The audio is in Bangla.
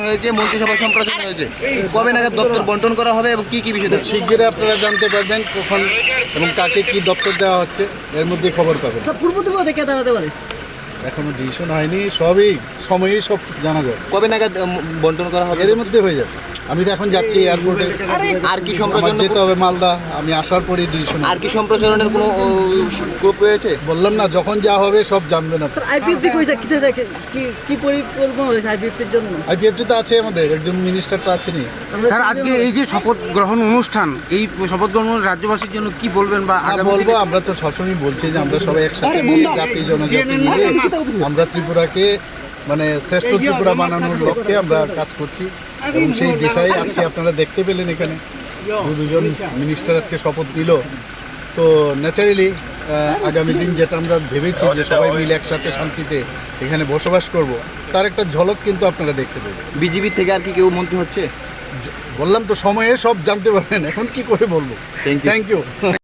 হয়েছে, মন্ত্রিসভা সম্প্রসারণ হয়েছে, কবে নাগাদ দপ্তর বন্টন করা হবে এবং কি কি বিষয়? শিগগিরই আপনারা জানতে পারবেন কখন এবং কাকে কি দপ্তর দেওয়া হচ্ছে, এর মধ্যে খবর পাবেন। পূর্ব ত্রিপুরা কে দাঁড়াতে পারে? এখনো ডিসিশন হয়নি, সবই সময়েই সব জানা যাবে। কবে নাগাদ বন্টন করা হবে? এর মধ্যে হয়ে যাবে। আমি তো এখন যাচ্ছি এয়ারপোর্টে, আর কি আমার সম্প্রসারণ, যেতে হবে মালদা। আমি আসার পরেই ডিসিশন। আর কি সম্প্রসারণের কোনো গ্রুপ রয়েছে? বললাম না, যখন যা হবে সব জানবেন আপনি। স্যার আইপিএফটি কইছে কি পরিকল্পনা রয়েছে আইপিএফটির জন্য? আইপিএফটি তো আছে, আমাদের একজন মিনিস্টার তো আছেনই। স্যার আজকে এই যে শপথ গ্রহণ অনুষ্ঠান, এই শপথ গ্রহণ রাজ্যবাসীর জন্য কি বলবেন বা বলবো, আমরা তো সবসময় বলছি যে আমরা সবাই একসাথে মিলে জাতি জনজাতি মিলে আমরা ত্রিপুরাকে মানে শ্রেষ্ঠ ত্রিপুরা বানানোর লক্ষ্যে আমরা কাজ করছি এবং সেই দিশায় আজকে আপনারা দেখতে পেলেন এখানে দুজন মিনিস্টার আজকে শপথ নিল। তো ন্যাচারালি আগামী দিন যেটা আমরা ভেবেছি যে সবাই মিলে একসাথে শান্তিতে এখানে বসবাস করব, তার একটা ঝলক কিন্তু আপনারা দেখতে পেয়েছেন। বিজেপি থেকে আর কি কেউ মন্ত্রী হচ্ছে? বললাম তো, সময়ে সব জানতে পারবেন, এখন কি করে বলবো। Thank you.